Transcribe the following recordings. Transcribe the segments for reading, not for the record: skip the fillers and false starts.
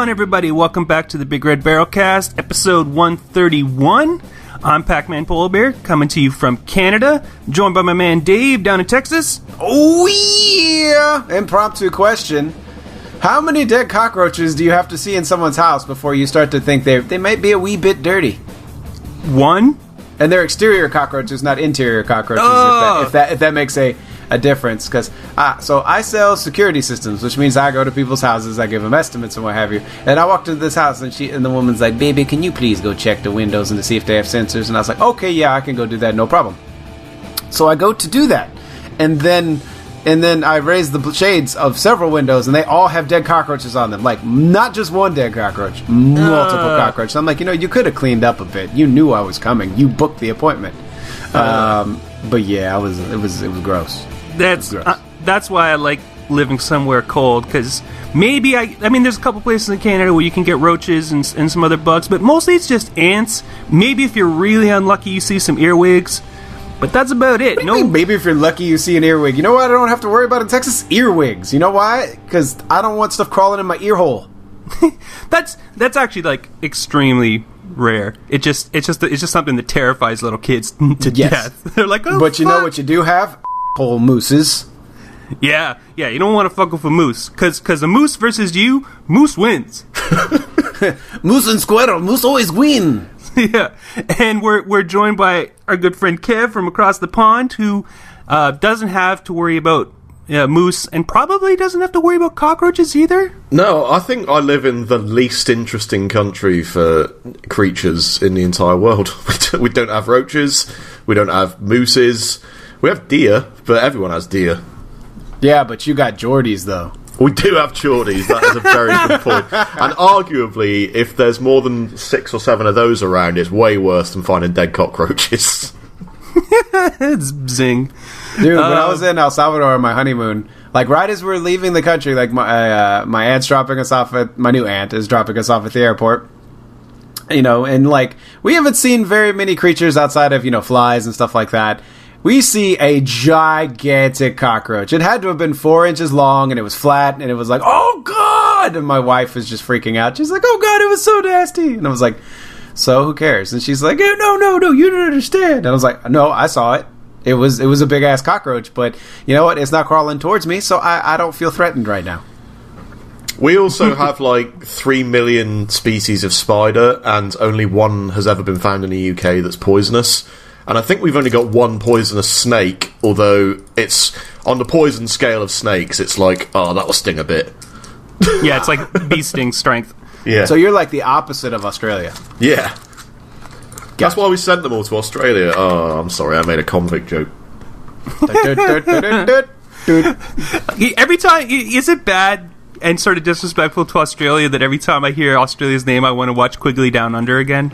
on, everybody? Welcome back to the Big Red Barrelcast, episode 131. I'm Pac-Man Polar Bear, coming to you from Canada, joined by my man Dave down in Texas. Oh yeah! Impromptu question. How many dead cockroaches do you have to see in someone's house before you start to think they might be a wee bit dirty? One? And they're exterior cockroaches, not interior cockroaches, if that makes a difference. Because so I sell security systems, which means I go to people's houses, I give them estimates and what have you. And I walked into this house, and the woman's like, "Baby, can you please go check the windows and to see if they have sensors?" And I was like, "Okay, yeah, I can go do that, no problem." So I go to do that, and then I raise the shades of several windows, and they all have dead cockroaches on them. Like, not just one dead cockroach, multiple cockroaches. I'm like, you could have cleaned up a bit. You knew I was coming. You booked the appointment. But yeah, it was gross. That's why I like living somewhere cold, because maybe I mean, there's a couple places in Canada where you can get roaches and some other bugs, but mostly it's just ants. Maybe if you're really unlucky, you see some earwigs. But that's about it. What do you mean, maybe if you're lucky you see an earwig? You know what I don't have to worry about in Texas? Earwigs. You know why? Because I don't want stuff crawling in my ear hole. That's actually like extremely rare. It's just something that terrifies little kids to death. They're like, oh, but you know what you do have? Hole mooses. Yeah. You don't want to fuck with a moose, because a moose versus you, moose wins. Moose and squirrel. Moose always win. Yeah, and we're joined by our good friend Kev from across the pond, who doesn't have to worry about moose, and probably doesn't have to worry about cockroaches either. No, I think I live in the least interesting country for creatures in the entire world. We don't have roaches, we don't have mooses, we have deer, but everyone has deer. Yeah, but you got Geordies, though. We do have Geordies, that is a very good point. And arguably, if there's more than 6 or 7 of those around, it's way worse than finding dead cockroaches. It's zing. Dude, when I was in El Salvador on my honeymoon, like right as we're leaving the country, like my aunt's dropping us off my new aunt is dropping us off at the airport. And like, we haven't seen very many creatures outside of, flies and stuff like that. We see a gigantic cockroach. It had to have been 4 inches long, and it was flat, and it was like, oh, God! And my wife was just freaking out. She's like, oh, God, it was so nasty. And I was like, so who cares? And she's like, no, you don't understand. And I was like, no, I saw it. It was a big-ass cockroach, but you know what? It's not crawling towards me, so I don't feel threatened right now. We also have, 3 million species of spider, and only one has ever been found in the UK that's poisonous. And I think we've only got one poisonous snake, although it's on the poison scale of snakes, it's like, oh, that'll sting a bit. Yeah, it's like bee sting strength. Yeah. So you're like the opposite of Australia. Yeah. Gotcha. That's why we sent them all to Australia. Oh, I'm sorry, I made a convict joke. Every time, is it bad and sort of disrespectful to Australia that every time I hear Australia's name, I want to watch Quigley Down Under again?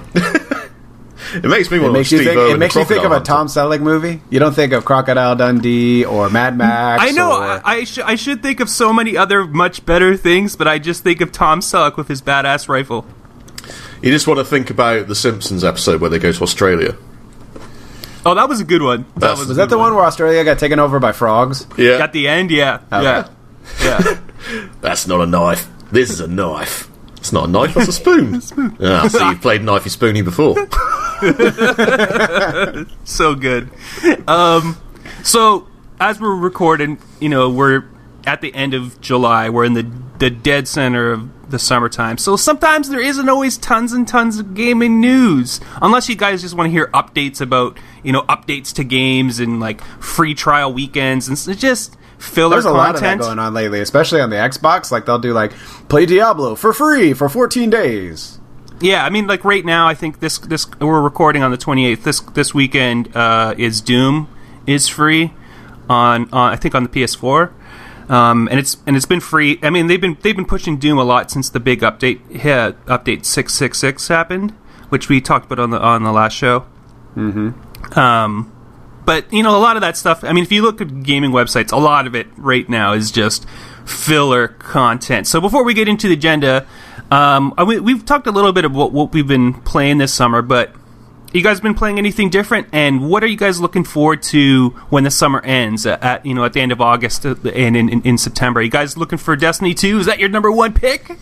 It makes me want to watch Steve Irwin. It makes you think of a Tom Selleck movie. You don't think of Crocodile Dundee or Mad Max. I know. I should think of so many other much better things, but I just think of Tom Selleck with his badass rifle. You just want to think about the Simpsons episode where they go to Australia. Oh, that was a good one. Was that the one where Australia got taken over by frogs? Yeah. At the end, yeah. Okay. Yeah. That's not a knife. This is a knife. It's not a knife, that's a spoon. Ah, so you've played Knifey Spoony before. So good. So, as we're recording, we're at the end of July. We're in the dead center of the summertime. So sometimes there isn't always tons and tons of gaming news. Unless you guys just want to hear updates about, updates to games and, like, free trial weekends. And it's just filler content. There's a lot of that going on lately, especially on the Xbox. Like, they'll do, like, play Diablo for free for 14 days. Yeah, I mean, like, right now, I think this we're recording on the 28th. This weekend is Doom is free on I think on the PS4. And it's been free. I mean, they've been pushing Doom a lot since the big update 666 happened, which we talked about on the last show. Mm-hmm. But a lot of that stuff. I mean, if you look at gaming websites, a lot of it right now is just filler content. So before we get into the agenda, we've talked a little bit about what we've been playing this summer, but you guys been playing anything different? And what are you guys looking forward to when the summer ends at the end of August and in September? Are you guys looking for Destiny 2? Is that your number one pick?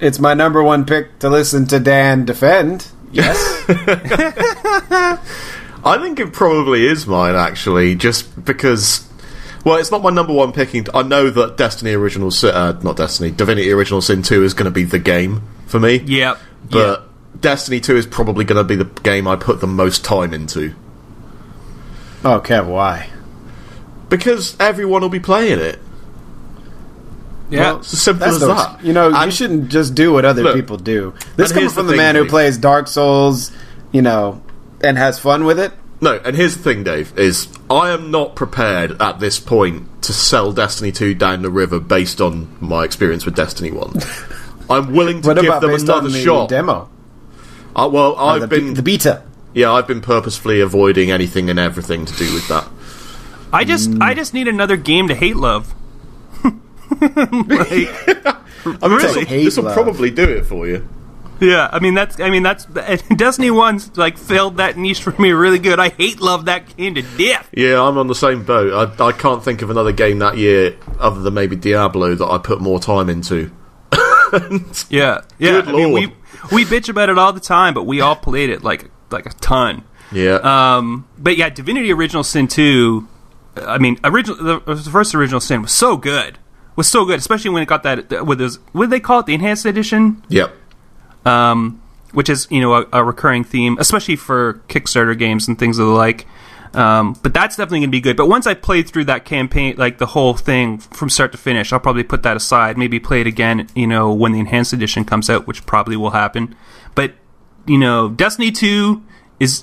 It's my number one pick to listen to Dan defend. Yes. I think it probably is mine, actually, just because... Well, it's not my number one picking. I know that Divinity Original Sin 2 is going to be the game for me. Yep. But Destiny 2 is probably going to be the game I put the most time into. Oh, Kev, why? Because everyone will be playing it. Yeah. Well, it's as simple as that. You know, you shouldn't just do what other people do. This comes from the man who plays Dark Souls, you know, and has fun with it. No, and here's the thing, Dave, is I am not prepared at this point to sell Destiny 2 down the river based on my experience with Destiny 1. I'm willing to give them another shot. Demo? Well, I've been... The beta. Yeah, I've been purposefully avoiding anything and everything to do with that. I just need another game to hate love. Like, this will probably do it for you. Yeah, I mean that's Destiny 1's like filled that niche for me really good. I hate love that game to death. Yeah, I'm on the same boat. I can't think of another game that year other than maybe Diablo that I put more time into. Yeah. Good Lord. Mean, we bitch about it all the time, but we all played it like a ton. Yeah. But yeah, Divinity Original Sin 2. I mean, the first Original Sin was so good. Especially when it got that with those. What did they call it? The Enhanced Edition. Yep. Which is, you know, a recurring theme, especially for Kickstarter games and things of the like. But that's definitely going to be good. But once I played through that campaign, like the whole thing from start to finish, I'll probably put that aside. Maybe play it again, you know, when the Enhanced Edition comes out, which probably will happen. But, you know, Destiny 2 is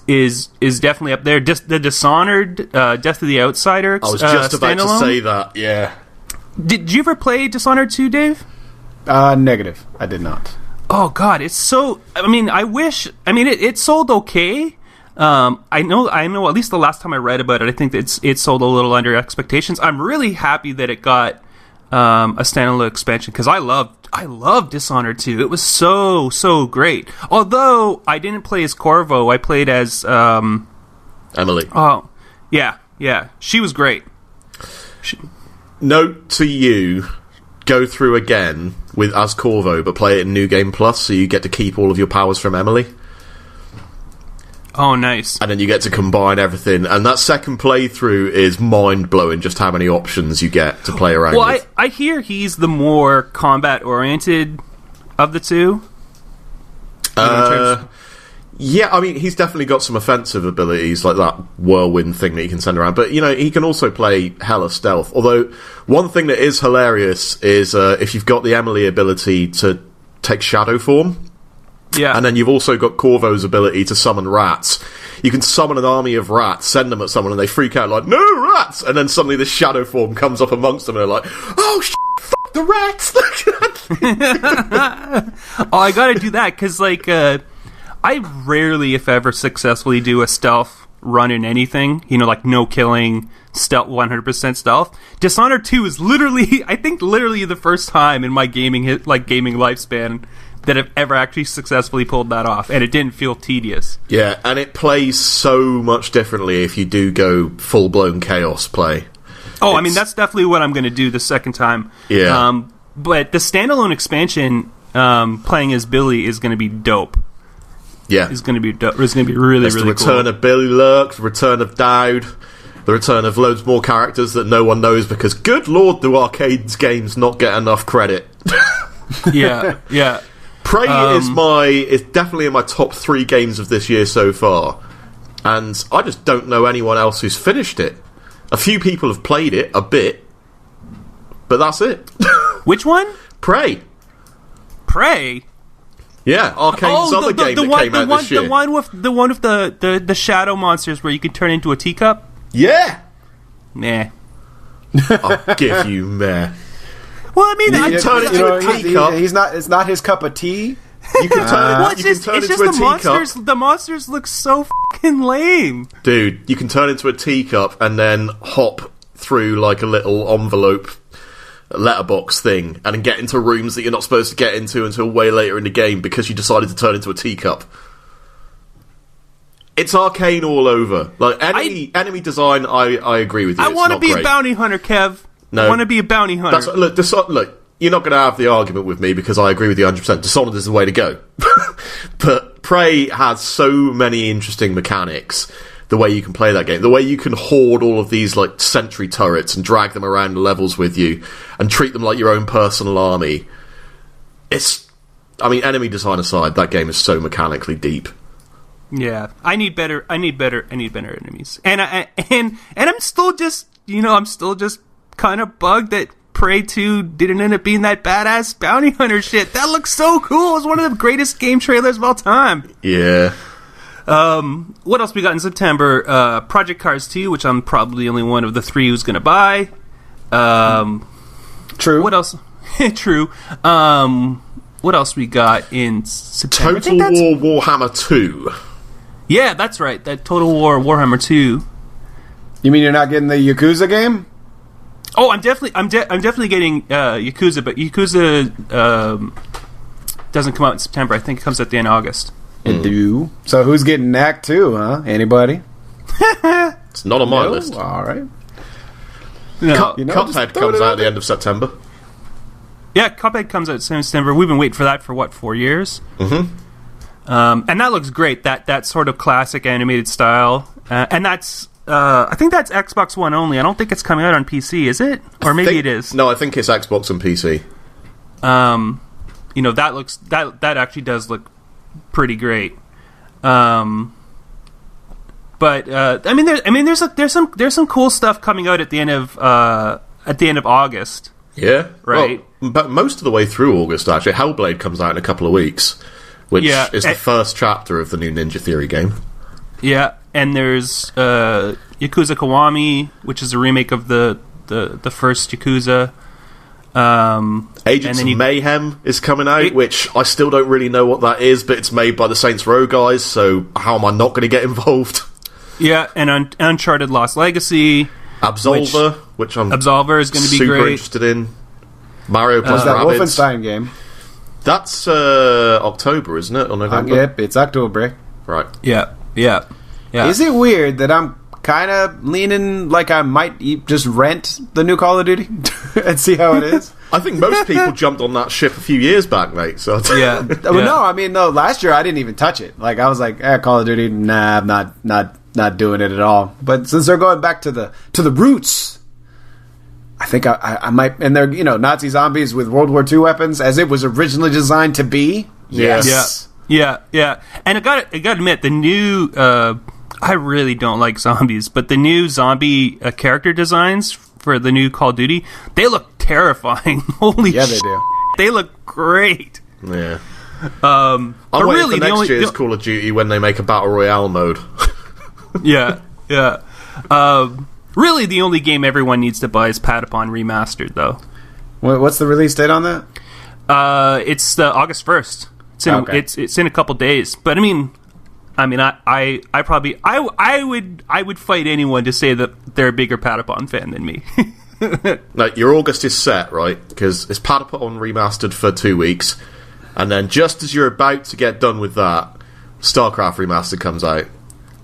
definitely up there. The Dishonored, Death of the Outsider. I was just about standalone. to say that. Yeah. Did you ever play Dishonored 2, Dave? Negative. I did not. Oh God, it's so. I mean, it sold okay. I know. At least the last time I read about it, I think it sold a little under expectations. I'm really happy that it got a standalone expansion because I loved Dishonored 2. It was so great. Although I didn't play as Corvo, I played as Emily. Oh, yeah, she was great. Note to you. Go through again with as Corvo, but play it in New Game Plus, so you get to keep all of your powers from Emily. Oh, nice! And then you get to combine everything. And that second playthrough is mind blowing. Just how many options you get to play around with. Well, I hear he's the more combat oriented of the two. Yeah, I mean, he's definitely got some offensive abilities, like that whirlwind thing that you can send around. But, you know, he can also play hella stealth. Although, one thing that is hilarious is if you've got the Emily ability to take shadow form. Yeah. And then you've also got Corvo's ability to summon rats. You can summon an army of rats, send them at someone, and they freak out like, "No, rats!" And then suddenly this shadow form comes up amongst them, and they're like, "Oh, fuck the rats!" Oh, I gotta do that, because, like, I rarely, if ever, successfully do a stealth run in anything. You know, like no killing, stealth, 100% stealth. Dishonored 2 is literally the first time in my gaming lifespan that I've ever actually successfully pulled that off, and it didn't feel tedious. Yeah, and it plays so much differently if you do go full-blown chaos play. Oh, I mean, that's definitely what I'm going to do the second time. Yeah. But the standalone expansion, playing as Billy, is going to be dope. Yeah. It's going to be dope. It's going to be really, really cool. The return of Billy Lurk, the return of Dowd, the return of loads more characters that no one knows because, good lord, do arcade games not get enough credit. Yeah. Prey is definitely in my top 3 games of this year so far, and I just don't know anyone else who's finished it. A few people have played it a bit, but that's it. Which one? Prey. Yeah, Arcane's other game that came out this year. The one with the shadow monsters where you can turn into a teacup. Yeah. Nah. I'll give you meh. Well, I mean, you can turn it into a teacup. It's not his cup of tea. You can turn it into a teacup. The monsters look so fucking lame. Dude, you can turn into a teacup and then hop through like a little envelope letterbox thing and then get into rooms that you're not supposed to get into until way later in the game because you decided to turn into a teacup. It's Arcane all over. Like enemy design, I agree with you. I want to be a bounty hunter, Kev. No, I want to be a bounty hunter. Look, you're not going to have the argument with me because I agree with you 100%. Dishonored is the way to go. But Prey has so many interesting mechanics. The way you can play that game, the way you can hoard all of these like sentry turrets and drag them around the levels with you and treat them like your own personal army. Enemy design aside, that game is so mechanically deep. Yeah, I need better enemies, and I'm still just kind of bugged that Prey 2 didn't end up being that badass bounty hunter shit. That looks so cool. It was one of the greatest game trailers of all time. Yeah. What else we got in September? Project Cars 2, which I'm probably the only one of the three who's going to buy. True. What else? True. What else we got in September? Total War Warhammer 2. Yeah, that's right. That Total War Warhammer 2. You mean you're not getting the Yakuza game? Oh, I'm definitely getting Yakuza, but Yakuza doesn't come out in September. I think it comes at the end of August. It do. So who's getting Act 2, huh? Anybody? It's not on my list. All right. No. Cuphead comes out at the end of September. Yeah, Cuphead comes out in September. We've been waiting for that for 4 years? Mm-hmm. And that looks great. That sort of classic animated style. And that's I think that's Xbox One only. I don't think it's coming out on PC, is it? Or maybe it is. No, I think it's Xbox and PC. That actually does look pretty great. But there's some cool stuff coming out at the end of August. Yeah, right. Well, but most of the way through August, actually, Hellblade comes out in a couple of weeks, which is the first chapter of the new Ninja Theory game. Yeah, and there's Yakuza Kiwami, which is a remake of the first Yakuza. Agents of Mayhem is coming out, which I still don't really know what that is, but it's made by the Saints Row guys, so how am I not going to get involved? Yeah, and Uncharted Lost Legacy. Absolver, which I'm Absolver is going to be super great. interested in. Mario plus that Rabbids. Wolfenstein game. That's October, isn't it? Or November? Yep, it's October. Right. Yeah. Is it weird that I'm kind of leaning like I might just rent the new Call of Duty and see how it is? I think most people jumped on that ship a few years back, mate. So yeah. No, last year I didn't even touch it. Like I was like, Call of Duty, nah, I'm not doing it at all. But since they're going back to the roots, I think I might. And they're Nazi zombies with World War II weapons, as it was originally designed to be. Yes. Yeah. And I got to admit, the new. I really don't like zombies, but the new zombie character designs for the new Call of Duty, they look terrifying. Holy shit. They do. They look great. Yeah. I'm waiting really, for next year's Call of Duty when they make a Battle Royale mode. Yeah. Really, the only game everyone needs to buy is Patapon Remastered, though. What's the release date on that? It's August 1st. It's in a couple days. But I would fight anyone to say that they're a bigger Patapon fan than me. No, your August is set, right? Because it's Patapon Remastered for 2 weeks, and then just as you're about to get done with that, Starcraft Remastered comes out.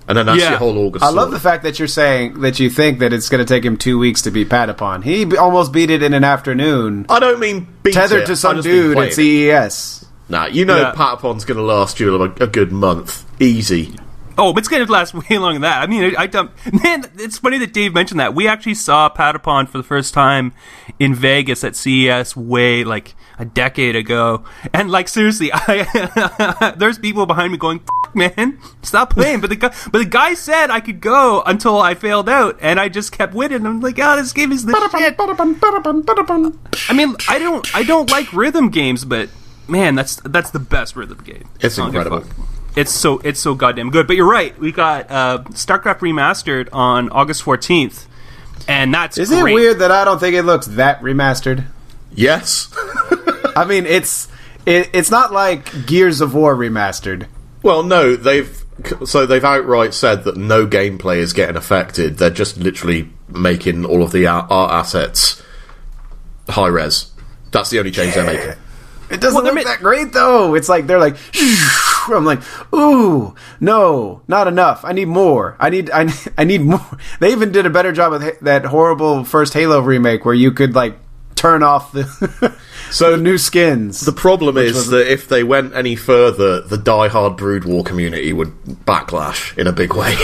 And then that's your whole August. I love the fact that you're saying that you think that it's going to take him 2 weeks to beat Patapon. He almost beat it in an afternoon. I don't mean beat tethered it. to some dude at CES. Nah, Patapon's going to last you a good month. Easy. Oh, but it's going to last way longer than that. I mean, man, it's funny that Dave mentioned that. We actually saw Patapon for the first time in Vegas at CES way, like, a decade ago. And, like, seriously, there's people behind me going, man, stop playing. But the guy said I could go until I failed out, and I just kept winning. I'm like, this game is the shit. I mean, I don't like rhythm games, but, man, that's the best rhythm game. It's incredible. It's so goddamn good. But you're right. We got StarCraft Remastered on August 14th, and that's Is great. it weird that I don't think it looks that remastered? Yes. I mean, it's not like Gears of War remastered. Well, no, they've outright said that no gameplay is getting affected. They're just literally making all of the art assets high res. That's the only change they're making. It doesn't look that great, though. It's like they're like, I'm like, ooh, no, not enough. I need more. I need more. They even did a better job with that horrible first Halo remake where you could like turn off the So new skins. The problem is that if they went any further, the die-hard Brood War community would backlash in a big way.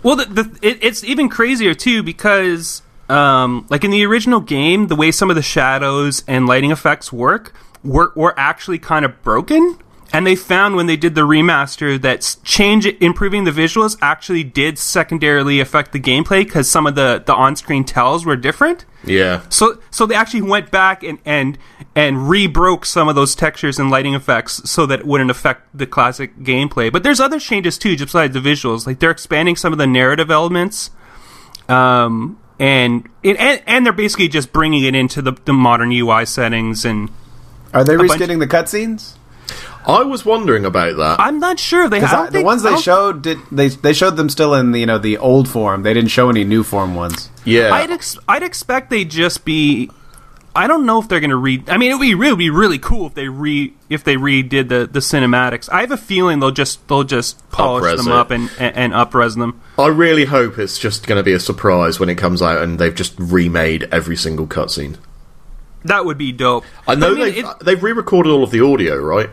Well, it's even crazier too because, like in the original game, the way some of the shadows and lighting effects were actually kind of broken. And they found when they did the remaster that improving the visuals actually did secondarily affect the gameplay because some of the on-screen tells were different. Yeah. So they actually went back and re-broke some of those textures and lighting effects so that it wouldn't affect the classic gameplay. But there's other changes too, just besides the visuals. Like they're expanding some of the narrative elements, and they're basically just bringing it into the modern UI settings. And are they reskinning the cutscenes? I was wondering about that. I'm not sure. The ones they showed they showed them still in the old form. They didn't show any new form ones. Yeah, I'd expect they'd just be. I don't know if they're going to I mean, it would be really cool if they redid the cinematics. I have a feeling they'll just polish them up and up-res them. I really hope it's just going to be a surprise when it comes out and they've just remade every single cutscene. That would be dope. I know they've re-recorded all of the audio, right?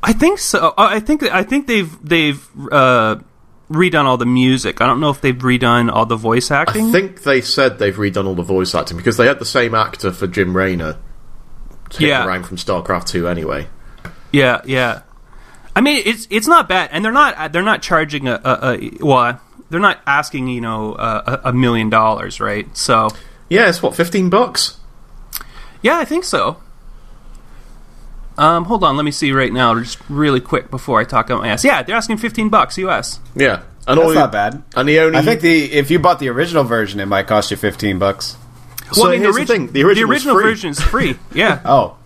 I think so. I think they've redone all the music. I don't know if they've redone all the voice acting. I think they said they've redone all the voice acting because they had the same actor for Jim Raynor taking around from StarCraft 2 anyway. Yeah. I mean, it's not bad, and they're not charging they're not asking $1 million, right? So yeah, it's what, $15? Yeah, I think so. Hold on, let me see right now, just really quick before I talk about my ass. Yeah, they're asking $15 US. Yeah, and that's not bad. And I think if you bought the original version, it might cost you $15. Well, I mean, the original version is free. Yeah. Oh,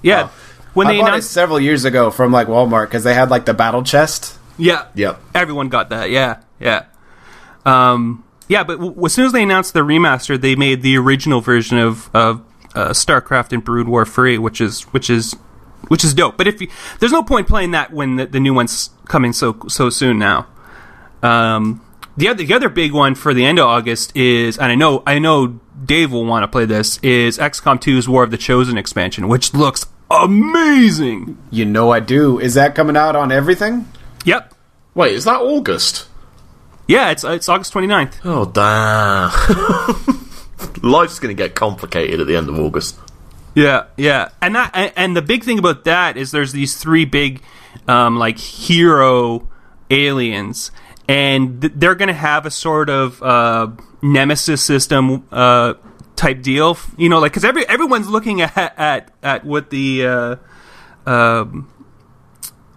yeah. Oh. When I bought it several years ago from Walmart because they had the battle chest. Yeah. Yep. Everyone got that. Yeah. But as soon as they announced the remaster, they made the original version of StarCraft and Brood War free, which is dope. But there's no point playing that when the new one's coming so soon now. The other big one for the end of August is, and I know Dave will want to play this, is XCOM 2's War of the Chosen expansion, which looks amazing. You know I do. Is that coming out on everything? Yep. Wait, is that August? Yeah, it's August 29th. Oh, damn. Life's going to get complicated at the end of August. Yeah. And the big thing about that is there's these three big hero aliens, and they're going to have a sort of nemesis system type deal, because everyone's looking at what the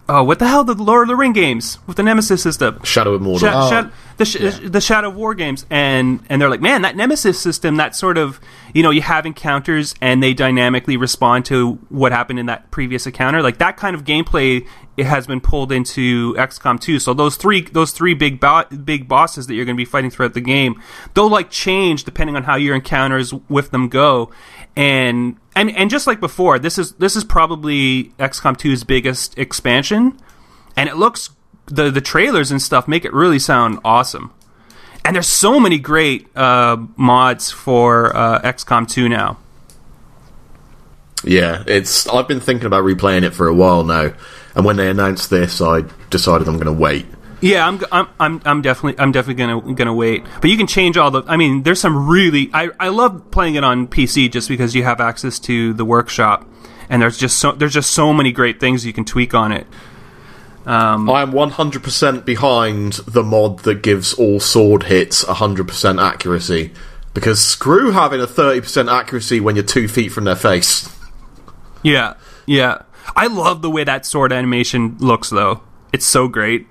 what the hell, the Lord of the Ring games with the nemesis system, Shadow of Mordor, the Shadow of War games, and they're like, man, that nemesis system, that sort of, you have encounters and they dynamically respond to what happened in that previous encounter, like that kind of gameplay, it has been pulled into XCOM 2. So those three big bosses that you're going to be fighting throughout the game, they'll change depending on how your encounters with them go. And just like before, this is probably XCOM 2's biggest expansion, and it looks, the trailers and stuff make it really sound awesome. And there's so many great mods for XCOM 2 now. Yeah, I've been thinking about replaying it for a while now, and when they announced this, I decided I'm going to wait. Yeah, I'm definitely gonna wait. But you can change all the. I mean, there's some really. I love playing it on PC just because you have access to the workshop, and there's just so many great things you can tweak on it. I am 100% behind the mod that gives all sword hits 100% accuracy, because screw having a 30% accuracy when you're 2 feet from their face. Yeah. I love the way that sword animation looks, though. It's so great.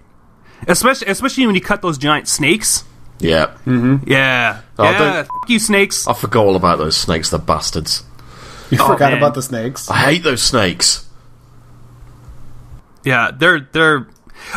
Especially when you cut those giant snakes. Yeah. Mm-hmm. Yeah. F*** you, snakes. I forgot all about those snakes, the bastards. You forgot about the snakes? I hate those snakes. Yeah, they're.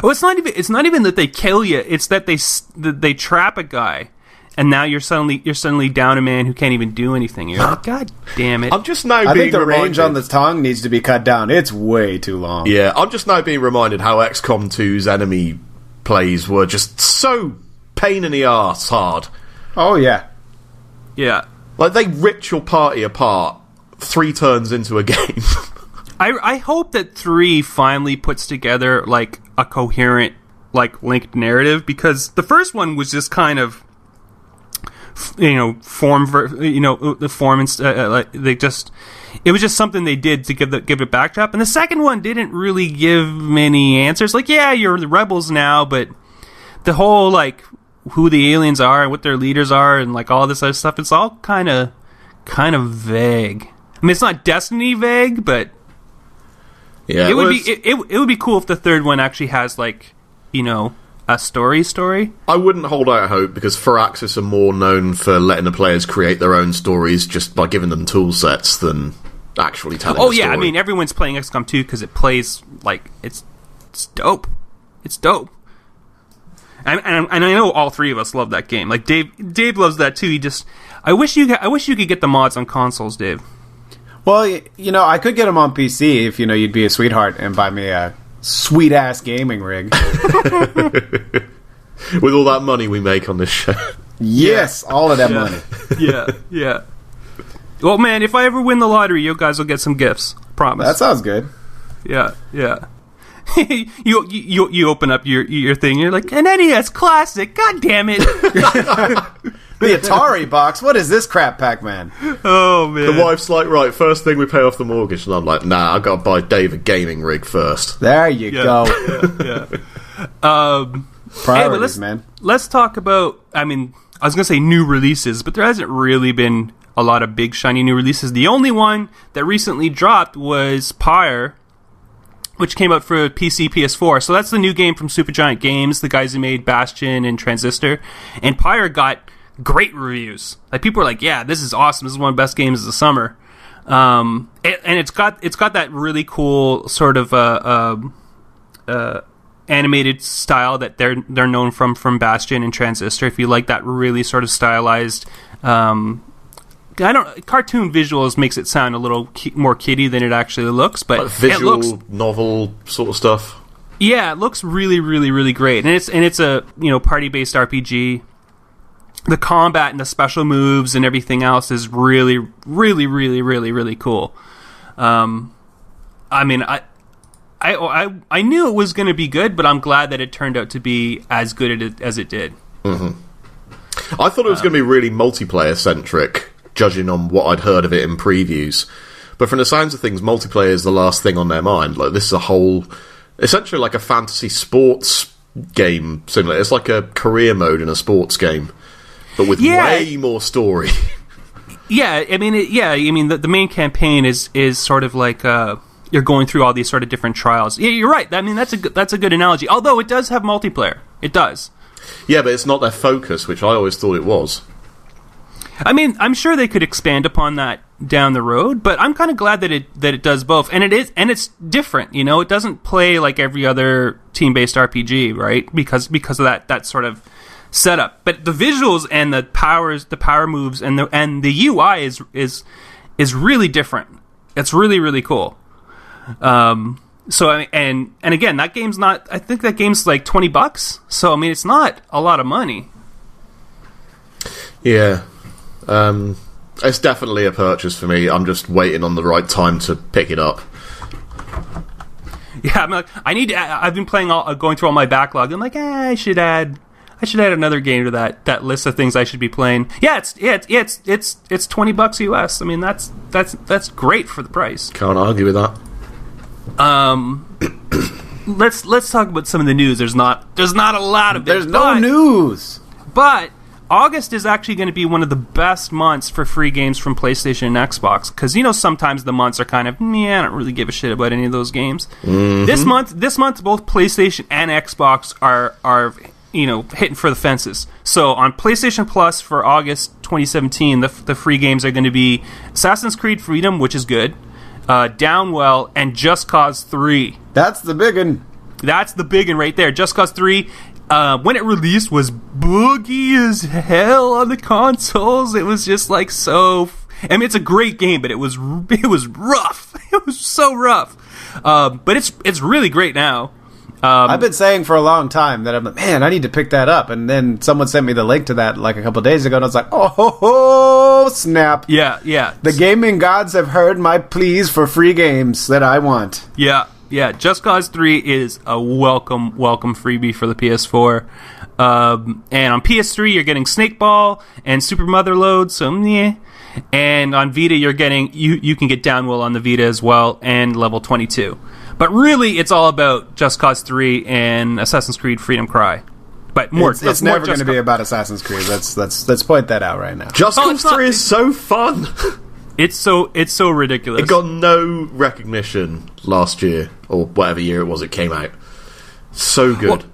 Oh, it's not even that they kill you. It's that they trap a guy, and now you're suddenly down a man who can't even do anything. You're like, God damn it! I'm just now. I think the range on the tongue needs to be cut down. It's way too long. Yeah, I'm just now being reminded how XCOM 2's enemy plays were just so pain in the arse hard. Oh yeah. Like they ripped your party apart 3 turns into a game. I hope that 3 finally puts together like a coherent, like, linked narrative, because the first one was just kind of, the form and like it was just something they did to give it backdrop, and the second one didn't really give many answers. Like, yeah, you're the rebels now, but the whole, like, who the aliens are and what their leaders are and, like, all this other stuff, it's all kind of vague. I mean, it's not Destiny vague, but yeah, it would be cool if the third one actually has, like, a story. I wouldn't hold out hope, because Firaxis are more known for letting the players create their own stories just by giving them tool sets than actually telling a story. I mean, everyone's playing XCOM 2 because it plays like it's dope. It's dope. And I know all 3 of us love that game. Like, Dave loves that too. I wish you could get the mods on consoles, Dave. Well, I could get them on PC if you'd be a sweetheart and buy me a sweet ass gaming rig. With all that money we make on this show. Yes, all of that money. Yeah. Well, man, if I ever win the lottery, you guys will get some gifts. Promise. That sounds good. Yeah. You open up your thing, you're like, an NES Classic, god damn it. The Atari box, what is this crap, Pac-Man? Oh, man. The wife's like, right, first thing we pay off the mortgage, and I'm like, nah, I gotta buy Dave a gaming rig first. There you go. Yeah. Priorities, man. Let's talk about, I mean, I was gonna say new releases, but there hasn't really been a lot of big shiny new releases. The only one that recently dropped was Pyre, which came out for PC, PS4. So that's the new game from Supergiant Games, the guys who made Bastion and Transistor. And Pyre got great reviews. Like, people were like, yeah, this is awesome. This is one of the best games of the summer. And it's got that really cool sort of animated style that they're known from Bastion and Transistor. If you like that really sort of stylized, cartoon visuals makes it sound a little more kiddie than it actually looks, but like visual, it looks, novel sort of stuff. Yeah, it looks really, really, really great, and it's a party-based RPG. The combat and the special moves and everything else is really, really, really, really, really cool. I mean, I knew it was going to be good, but I'm glad that it turned out to be as good as it did. Mm-hmm. I thought it was going to be really multiplayer-centric, judging on what I'd heard of it in previews. But from the sounds of things, multiplayer is the last thing on their mind. Like, this is essentially like a fantasy sports game simulator. It's like a career mode in a sports game, but with way more story. Yeah, I mean, the main campaign is sort of like you're going through all these sort of different trials. Yeah, you're right. I mean, that's a good analogy. Although it does have multiplayer, it does. Yeah, but it's not their focus, which I always thought it was. I mean, I'm sure they could expand upon that down the road, but I'm kind of glad that it does both, and it's different. It doesn't play like every other team-based RPG, right? Because of that sort of setup. But the visuals and the power moves, and the UI is really different. It's really, really cool. So and again, that game's not. I think that game's like $20. So I mean, it's not a lot of money. Yeah. It's definitely a purchase for me. I'm just waiting on the right time to pick it up. Yeah, I'm like, I've been going through all my backlog. I'm like, I should add another game to that list of things I should be playing. Yeah, it's $20 US. I mean, that's great for the price. Can't argue with that. Let's talk about some of the news. There's not a lot of it. There's no news, but August is actually going to be one of the best months for free games from PlayStation and Xbox, because sometimes the months are kind of I don't really give a shit about any of those games. Mm-hmm. This month both PlayStation and Xbox are hitting for the fences. So on PlayStation Plus for August 2017, the free games are going to be Assassin's Creed Freedom, which is good, Downwell, and Just Cause 3. That's the big one. That's the big one right there. Just Cause 3. When it released, was boogie as hell on the consoles. It was just like so. I mean, it's a great game, but it was rough. It was so rough. But it's really great now. I've been saying for a long time that I'm like, man, I need to pick that up. And then someone sent me the link to that like a couple days ago, and I was like, oh, snap. Yeah. The gaming gods have heard my pleas for free games that I want. Yeah. Just Cause 3 is a welcome freebie for the PS4. And on PS3, you're getting Snake Ball and Super Motherload, so yeah. And on Vita, you're getting you can get Downwell on the Vita as well, and Level 22. But really, it's all about Just Cause 3 and Assassin's Creed Freedom Cry. But it's never going to be about Assassin's Creed. Let's point that out right now. Just Cause 3 is so fun. It's so ridiculous. It got no recognition last year, or whatever year it was it came out. So good.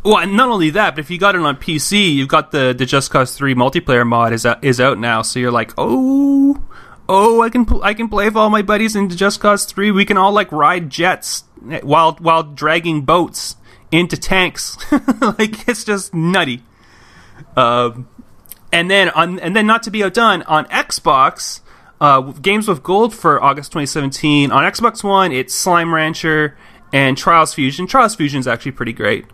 Well, and not only that, but if you got it on PC, you've got the Just Cause 3 multiplayer mod is out now. So you're like, I can play with all my buddies into Just Cause 3. We can all like ride jets while dragging boats into tanks. Like, it's just nutty. And then not to be outdone, on Xbox, games with gold for August 2017. On Xbox One, it's Slime Rancher and Trials Fusion. Trials Fusion is actually pretty great.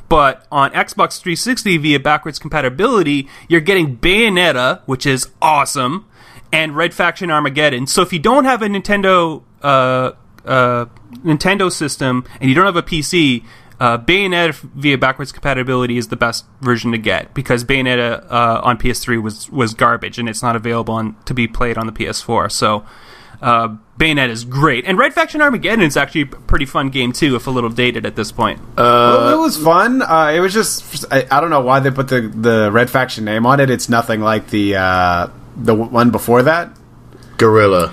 But on Xbox 360 via backwards compatibility, you're getting Bayonetta, which is awesome, and Red Faction Armageddon. So if you don't have a Nintendo system and you don't have a PC, Bayonetta via backwards compatibility is the best version to get, because Bayonetta on PS3 was garbage and it's not available to be played on the PS4. So Bayonetta is great, and Red Faction Armageddon is actually a pretty fun game too, if a little dated at this point. Well, it was fun. It was just I don't know why they put the Red Faction name on it. It's nothing like the one before that. Guerrilla,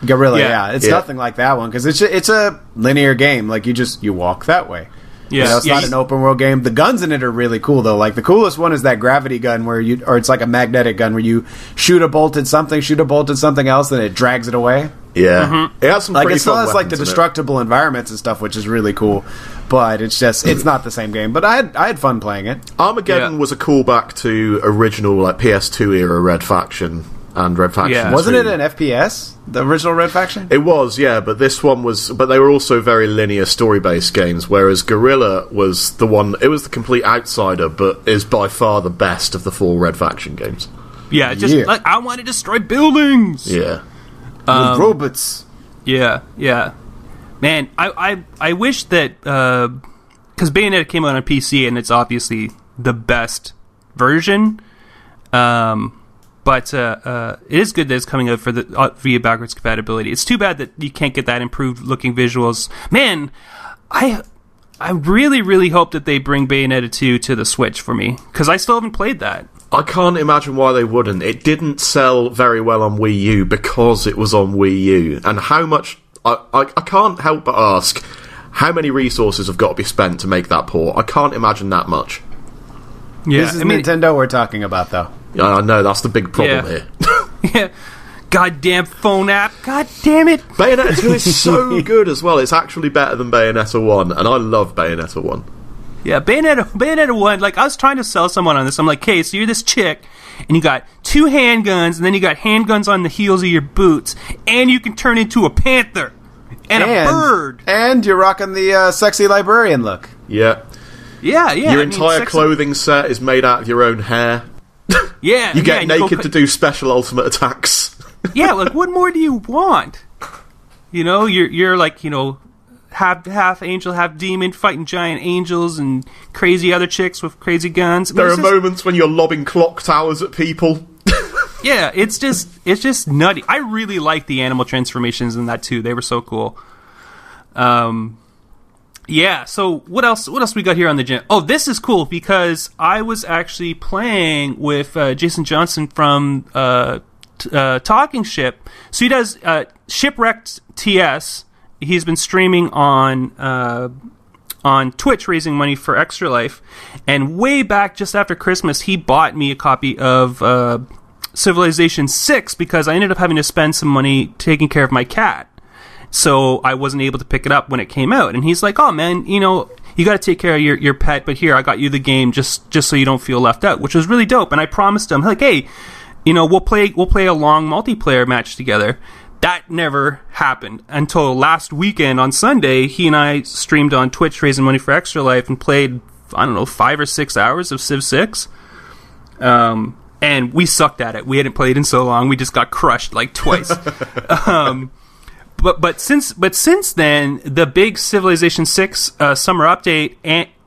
yeah. It's nothing like that one, because it's a linear game. Like you walk that way. Yeah, it's not an open world game. The guns in it are really cool though. Like the coolest one is that gravity gun or it's like a magnetic gun where you shoot a bolt at something else, then it drags it away. Yeah, mm-hmm. It has some like pretty it still fun has like the destructible environments and stuff, which is really cool. But it's not the same game. But I had fun playing it. Armageddon was a callback to original like PS2 era Red Faction and Red Faction. Yeah. Wasn't it an FPS? The original Red Faction? It was, yeah, but this one was... But they were also very linear story-based games, whereas Guerrilla was the one... It was the complete outsider, but is by far the best of the 4 Red Faction games. Yeah, like, I want to destroy buildings! Yeah. With robots. Yeah. Man, I wish that... Because Bayonetta came out on PC, and it's obviously the best version. But it is good that it's coming out for the via backwards compatibility. It's too bad that you can't get that improved looking visuals. Man, I really, really hope that they bring Bayonetta 2 to the Switch for me, because I still haven't played that. I can't imagine why they wouldn't. It didn't sell very well on Wii U because it was on Wii U. And how much... I can't help but ask, how many resources have got to be spent to make that port? I can't imagine that much. Yeah, this is Nintendo we're talking about, though. I know, that's the big problem here. Yeah. Goddamn phone app. God damn it. Bayonetta 2 is so good as well. It's actually better than Bayonetta 1, and I love Bayonetta 1. Yeah, Bayonetta 1, like, I was trying to sell someone on this. I'm like, okay, so you're this chick, and you got 2 handguns, and then you got handguns on the heels of your boots, and you can turn into a panther and a bird. And you're rocking the sexy librarian look. Yeah. Yeah. Your entire clothing set is made out of your own hair. Yeah, you get naked to do special ultimate attacks. Yeah, like, what more do you want? You know, you're like, you know, half angel, half demon, fighting giant angels and crazy other chicks with crazy guns. There are moments when you're lobbing clock towers at people. Yeah, it's just nutty. I really like the animal transformations in that too. They were so cool. Yeah, so what else we got here on the gym? Oh, this is cool because I was actually playing with Jason Johnson from Talking Ship. So he does Shipwrecked TS. He's been streaming on Twitch, raising money for Extra Life. And way back, just after Christmas, he bought me a copy of Civilization 6 because I ended up having to spend some money taking care of my cat. So I wasn't able to pick it up when it came out. And he's like, oh, man, you know, you got to take care of your pet, but here, I got you the game just so you don't feel left out, which was really dope. And I promised him, like, hey, you know, we'll play a long multiplayer match together. That never happened until last weekend on Sunday. He and I streamed on Twitch raising money for Extra Life and played, I don't know, 5 or 6 hours of Civ 6. And we sucked at it. We hadn't played in so long. We just got crushed like twice. But since then, the big Civilization 6 summer update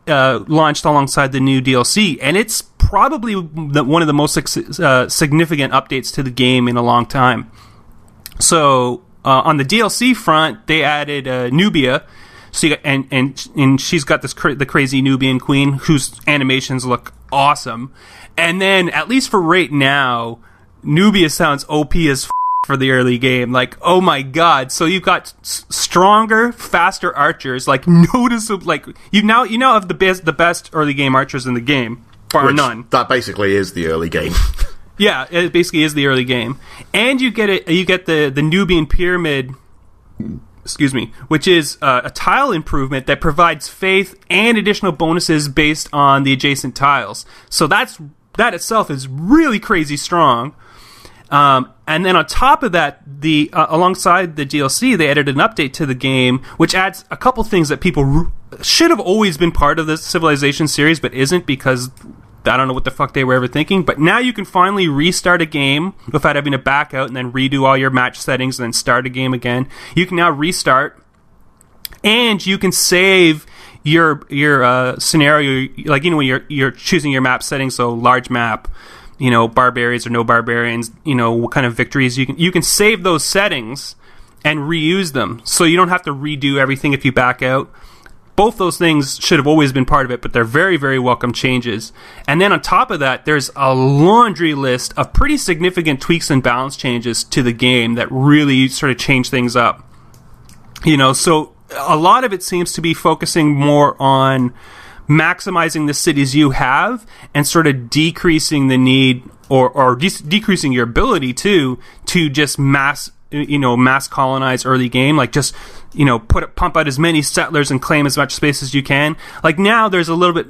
launched alongside the new DLC, and it's probably one of the most significant updates to the game in a long time. So on the DLC front, they added Nubia. So and she's got the crazy Nubian queen whose animations look awesome. And then, at least for right now, Nubia sounds OP as for the early game. Like, oh my god! So you've got stronger, faster archers. Like, noticeable. Like, you now have the best early game archers in the game, bar none. That basically is the early game. Yeah, it basically is the early game, and you get the Nubian pyramid. Excuse me, which is a tile improvement that provides faith and additional bonuses based on the adjacent tiles. So that itself is really crazy strong. And then on top of that, alongside the DLC, they added an update to the game, which adds a couple things that people should have always been part of the Civilization series, but isn't, because I don't know what the fuck they were ever thinking. But now you can finally restart a game without having to back out and then redo all your match settings and then start a game again. You can now restart, and you can save your scenario, like, you know, when you're choosing your map settings, so large map, you know, barbarians or no barbarians, you know, what kind of victories you can save those settings and reuse them, so you don't have to redo everything if you back out. Both those things should have always been part of it, but they're very, very welcome changes. And then on top of that, there's a laundry list of pretty significant tweaks and balance changes to the game that really sort of change things up. You know, so a lot of it seems to be focusing more on maximizing the cities you have and sort of decreasing the need or decreasing your ability to just mass colonize early game. Like, just, you know, pump out as many settlers and claim as much space as you can. Like, now there's a little bit,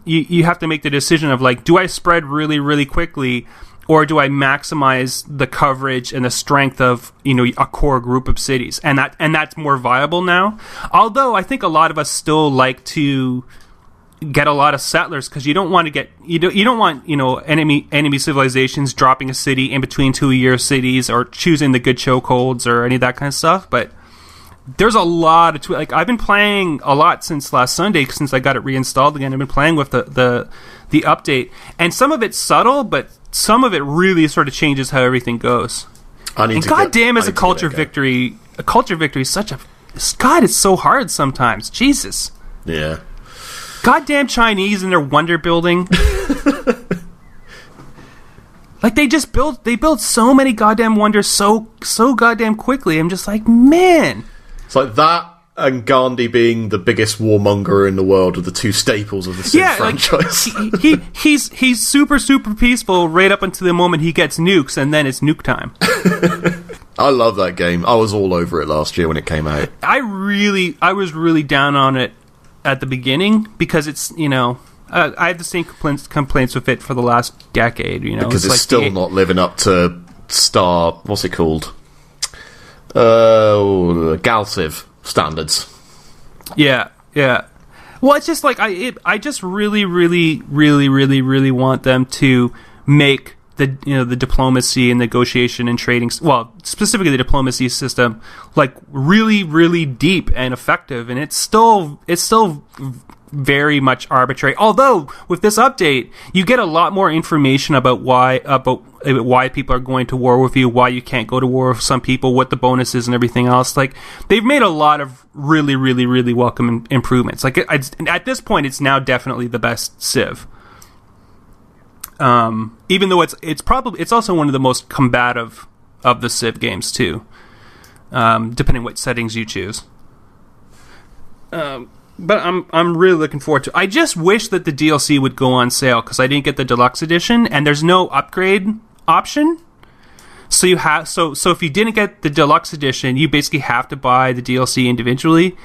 you have to make the decision of, like, do I spread really, really quickly, or do I maximize the coverage and the strength of, you know, a core group of cities? And that's more viable now. Although I think a lot of us still like to get a lot of settlers, because you don't want to get you don't want, you know, enemy civilizations dropping a city in between two of your cities, or choosing the good chokeholds or any of that kind of stuff. But there's a lot of like, I've been playing a lot since last Sunday, since I got it reinstalled again. I've been playing with the update, and some of it's subtle, but some of it really sort of changes how everything goes. And goddamn, is a culture victory. A culture victory is such a God. It's so hard sometimes. Jesus. Yeah. Goddamn Chinese and their wonder building. Like, they build so many goddamn wonders so goddamn quickly. I'm just like, man. It's like that and Gandhi being the biggest warmonger in the world are the two staples of the Civ franchise. Like, he's super, super peaceful right up until the moment he gets nukes, and then it's nuke time. I love that game. I was all over it last year when it came out. I was really down on it at the beginning, because it's, you know, I have the same complaints with it for the last decade, you know, because it's like still not living up to what's it called, GalCiv standards. Yeah. Well, it's just like I just really want them to make the diplomacy and negotiation and trading, well, specifically the diplomacy system, like, really, really deep and effective. And it's still very much arbitrary. Although with this update, you get a lot more information about why people are going to war with you, why you can't go to war with some people, what the bonus is, and everything else. Like, they've made a lot of really, really, really welcome improvements. Like, at this point, it's now definitely the best Civ. Even though it's also one of the most combative of the Civ games too, depending what settings you choose. But I'm really looking forward to it. I just wish that the DLC would go on sale, because I didn't get the deluxe edition, and there's no upgrade option. So if you didn't get the deluxe edition, you basically have to buy the DLC individually.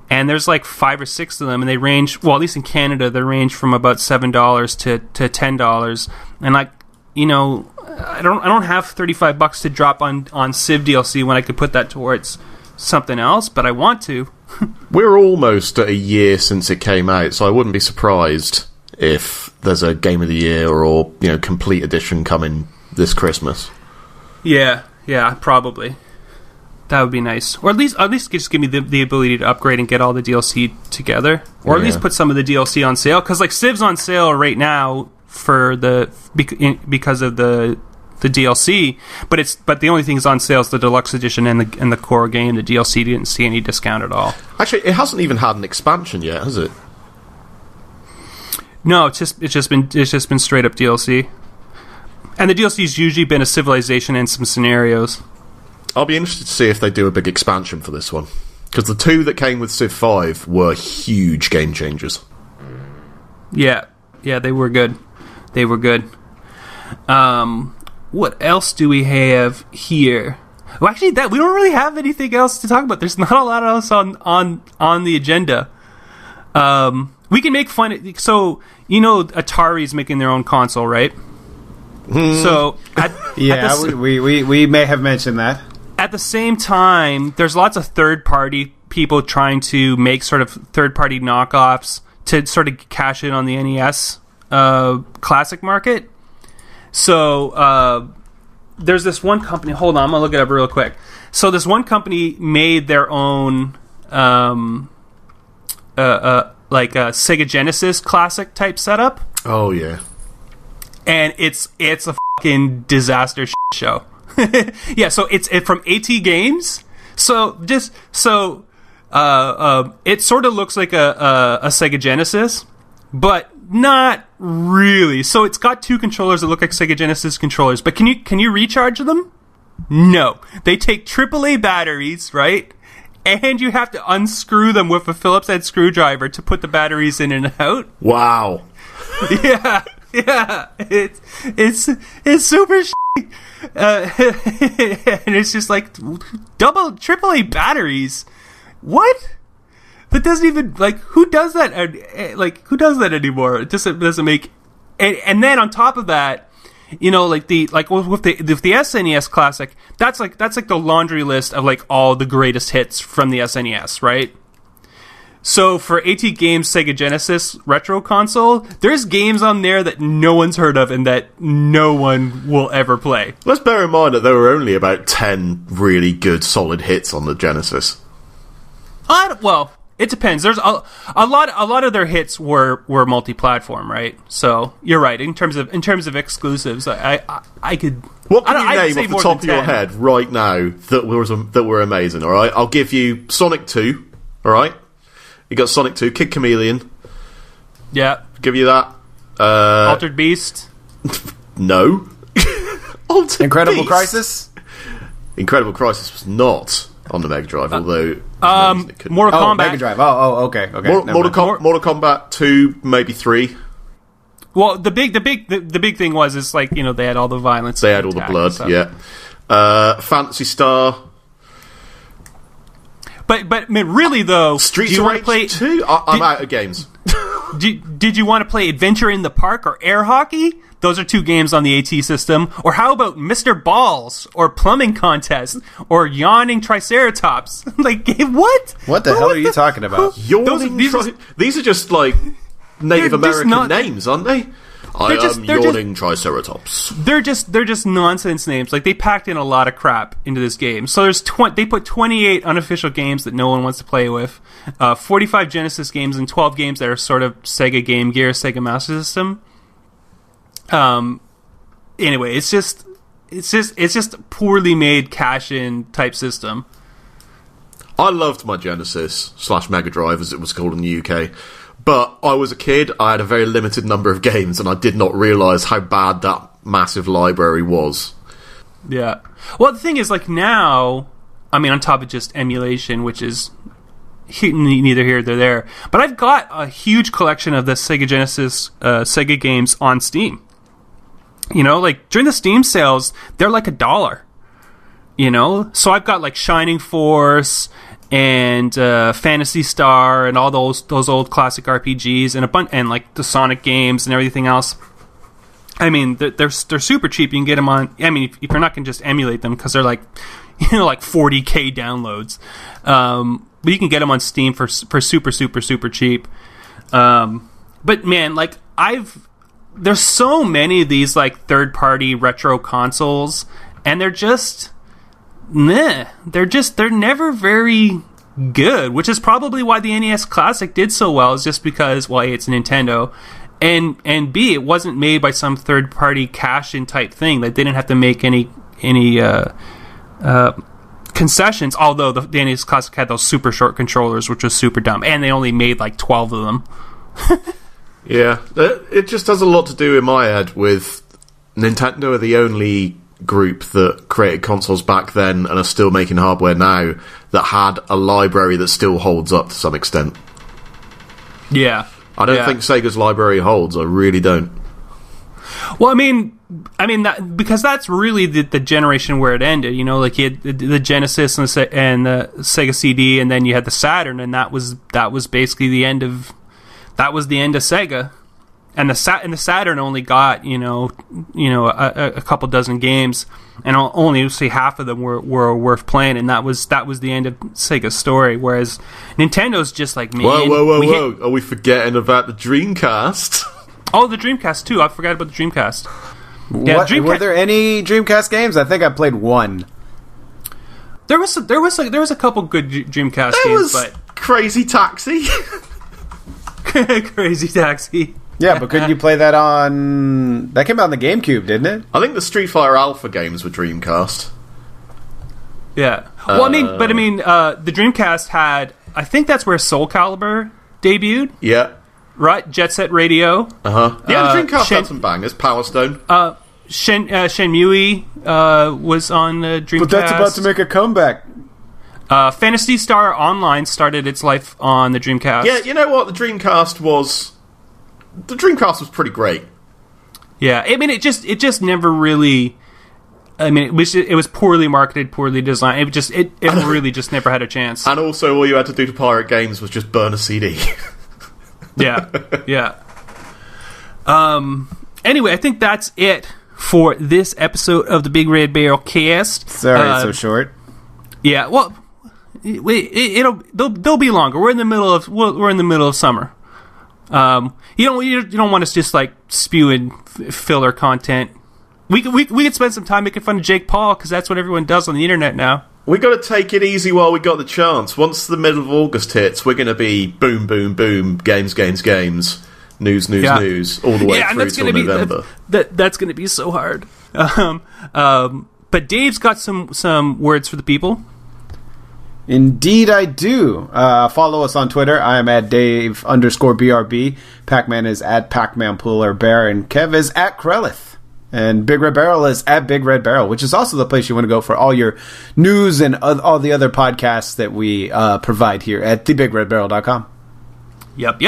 And there's like 5 or 6 of them, and they range, well, at least in Canada, they range from about $7 to $10. And, like, you know, I don't have $35 to drop on Civ DLC when I could put that towards something else, but I want to. We're almost at a year since it came out, so I wouldn't be surprised if there's a Game of the Year or complete edition coming this Christmas. Yeah, probably. That would be nice. Or at least just give me the ability to upgrade and get all the DLC together. Or at least put some of the DLC on sale. Because Civ's on sale right now for because of the DLC. But the only thing that's on sale is the deluxe edition and the core game. The DLC didn't see any discount at all. Actually, it hasn't even had an expansion yet, has it? No, it's just been straight up DLC. And the DLC's usually been a civilization and some scenarios. I'll be interested to see if they do a big expansion for this one. Because the two that came with Civ 5 were huge game changers. Yeah, they were good. What else do we have here? Well, actually, we don't really have anything else to talk about. There's not a lot else on the agenda. We can make fun. So Atari's making their own console, right? So we may have mentioned that. At the same time, there's lots of third-party people trying to make sort of third-party knockoffs to sort of cash in on the NES classic market. So there's this one company. Hold on, I'm gonna look it up real quick. So this one company made their own like a Sega Genesis classic type setup. Oh yeah. And it's a fucking disaster show. Yeah, so it's from AT Games. So it sort of looks like a Sega Genesis, but not really. So it's got two controllers that look like Sega Genesis controllers, but can you recharge them? No. They take AAA batteries, right? And you have to unscrew them with a Phillips head screwdriver to put the batteries in and out. Wow. Yeah. It's super shitty. And it's just like double AAA batteries. What? That doesn't even who does that? Who does that anymore? It doesn't make. And then on top of that, with the SNES Classic, that's like the laundry list of all the greatest hits from the SNES, right? So for AT Games Sega Genesis Retro Console, there's games on there that no one's heard of and that no one will ever play. Let's bear in mind that there were only about 10 really good solid hits on the Genesis. Well, it depends. There's a lot of their hits were multi-platform, right? So you're right in terms of exclusives. I could. What can you name off the top of your head right now that were amazing? All right, I'll give you Sonic 2. All right. You got Sonic 2, Kid Chameleon. Yeah. Give you that. Altered Beast. No. Incredible Crisis? Incredible Crisis was not on the Mega Drive, although... Mortal Kombat. Mega Drive. Okay. Mortal Kombat 2, maybe 3. Well, the big thing was they had all the violence. They had all the blood, yeah. Phantasy Star... But really though, Streets of Rage 2? I'm out of games. Did you want to play Adventure in the Park or Air Hockey? Those are two games on the AT system. Or how about Mr. Balls or Plumbing Contest or Yawning Triceratops? What? What the hell are you talking about? These are just Native American names, aren't they? Yawning Triceratops. They're just nonsense names. They packed in a lot of crap into this game. So they put 28 unofficial games that no one wants to play with, 45 Genesis games, and 12 games that are sort of Sega Game Gear, Sega Master System. Anyway, it's just a poorly made cash-in type system. I loved my Genesis / Mega Drive, as it was called in the UK. But I was a kid, I had a very limited number of games, and I did not realise how bad that massive library was. Yeah. Well, the thing is, now, on top of just emulation, which is neither here nor there, but I've got a huge collection of the Sega Genesis Sega games on Steam. During the Steam sales, they're $1. So I've got Shining Force and Phantasy Star and all those old classic RPGs and a bunch and the Sonic games and everything else. I mean, they're super cheap. You can get them on. I mean, if you're not going to just emulate them because they're like, like 40K downloads. But you can get them on Steam for super cheap. But man, like there's so many of these like third-party retro consoles, and they're just meh. They're never very good, which is probably why the NES Classic did so well. Is just because, well, A, it's Nintendo, and B, it wasn't made by some third-party cash-in type thing. They didn't have to make any concessions. Although the NES Classic had those super short controllers, which was super dumb, and they only made like 12 of them. Yeah, it just has a lot to do in my head with Nintendo are the only group that created consoles back then and are still making hardware now that had a library that still holds up to some extent. Yeah. I don't think Sega's library holds. I really don't. Well, I mean that, because that's really the generation where it ended. You know, like you had the Genesis and the Sega CD, and then you had the Saturn, and that was basically the end of Sega. And the Saturn only got a couple dozen games, and only say half of them were worth playing, and that was the end of Sega's story. Whereas Nintendo's just like, man, whoa! Are we forgetting about the Dreamcast? Oh, the Dreamcast too. I forgot about the Dreamcast. Yeah, were there any Dreamcast games? I think I played one. There was a couple good Dreamcast games, but Crazy Taxi. Crazy Taxi. Yeah, but couldn't you play that on... That came out on the GameCube, didn't it? I think the Street Fighter Alpha games were Dreamcast. Yeah. Well, the Dreamcast had... I think that's where Soul Calibur debuted. Yeah. Right? Jet Set Radio. Uh-huh. Yeah, the Dreamcast had some bangers. Power Stone. Shenmue was on the Dreamcast. But that's about to make a comeback. Phantasy Star Online started its life on the Dreamcast. Yeah, you know what? The Dreamcast was pretty great. Yeah, I mean, it just never really... I mean, it was poorly marketed, poorly designed. It really just never had a chance. And also, all you had to do to pirate games was just burn a CD. Yeah. Anyway, I think that's it for this episode of the Big Red Barrel Cast. Sorry, it's so short. Yeah, well, they'll be longer. We're in the middle of summer. You don't want us just like spewing filler content. We could spend some time making fun of Jake Paul, because that's what everyone does on the internet now. We got to take it easy while we got the chance. Once the middle of August hits, we're going to be boom, boom, boom, games, news, all the way through till November. That's going to be so hard. But Dave's got some words for the people. Indeed I do. Follow us on Twitter. I am at Dave_BRB. Pac-Man is at PacManPolarBear, and Kev is at Krellith. And Big Red Barrel is at Big Red Barrel, which is also the place you want to go for all your news and all the other podcasts that we provide here at thebigredbarrel.com. Yep.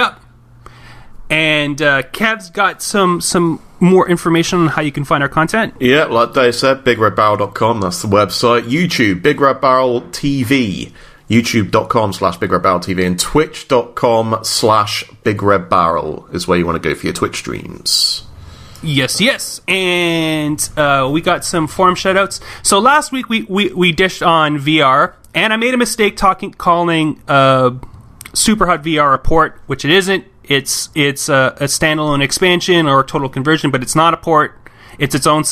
And Kev's got some more information on how you can find our content. Yeah, like Dave said, BigRedBarrel.com, that's the website. YouTube, Big Red Barrel TV, YouTube.com/BigRedBarrelTV, and Twitch.com/BigRedBarrel is where you want to go for your Twitch streams. Yes. And we got some forum shoutouts. So last week we dished on VR, and I made a mistake calling Super Hot VR a port, which it isn't. It's a standalone expansion or a total conversion, but it's not a port. It's its own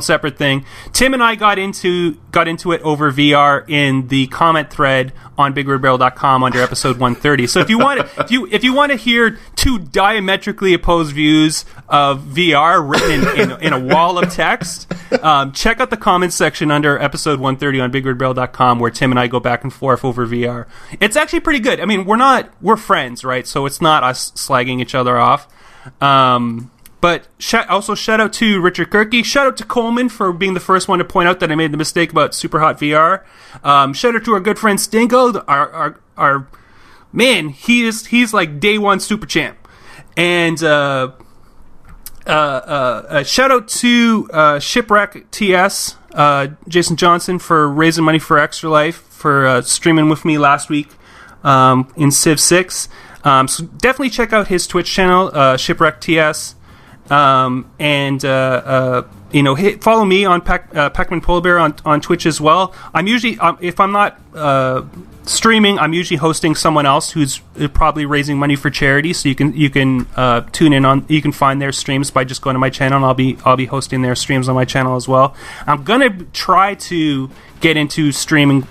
separate thing. Tim and I got into it over VR in the comment thread on BigRedBarel.com under episode 130. So if you want to hear two diametrically opposed views of VR written in a wall of text, check out the comments section under episode 130 on BigRedBarel.com, where Tim and I go back and forth over VR. It's actually pretty good. I mean, we're friends, right? So it's not us slagging each other off. But also shout out to Richard Kirky. Shout out to Coleman for being the first one to point out that I made the mistake about Super Hot VR. Shout out to our good friend Stinko, our man. He's like day one super champ. And shout out to Shipwreck TS, Jason Johnson, for raising money for Extra Life, for streaming with me last week in Civ 6. So definitely check out his Twitch channel, Shipwreck TS. follow me on Pac-Man Polar Bear on Twitch as well. I'm usually, if I'm not streaming, I'm usually hosting someone else who's probably raising money for charity. So you can tune in on. You can find their streams by just going to my channel, and I'll be hosting their streams on my channel as well. I'm gonna try to get into streaming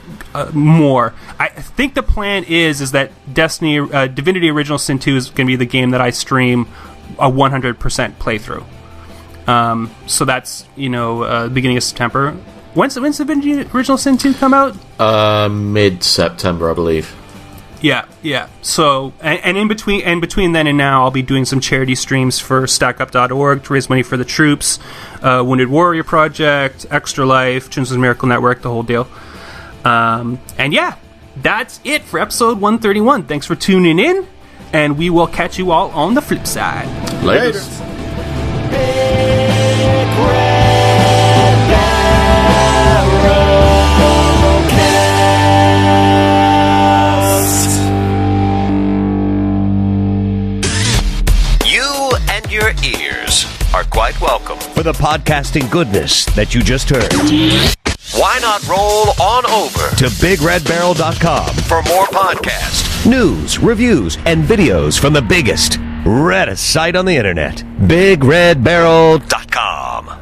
more. I think the plan is that Divinity Original Sin 2 is gonna be the game that I stream a 100% playthrough. So that's beginning of September. When's the Original Sin 2 come out? Mid-September, I believe. Yeah. So and in between then and now, I'll be doing some charity streams for StackUp.org to raise money for the troops, Wounded Warrior Project, Extra Life, Children's Miracle Network, the whole deal. And yeah, that's it for episode 131. Thanks for tuning in, and we will catch you all on the flip side. Later. Your ears are quite welcome for the podcasting goodness that you just heard. Why not roll on over to BigRedBarel.com for more podcasts, news, reviews, and videos from the biggest, reddest site on the internet, BigRedBarel.com.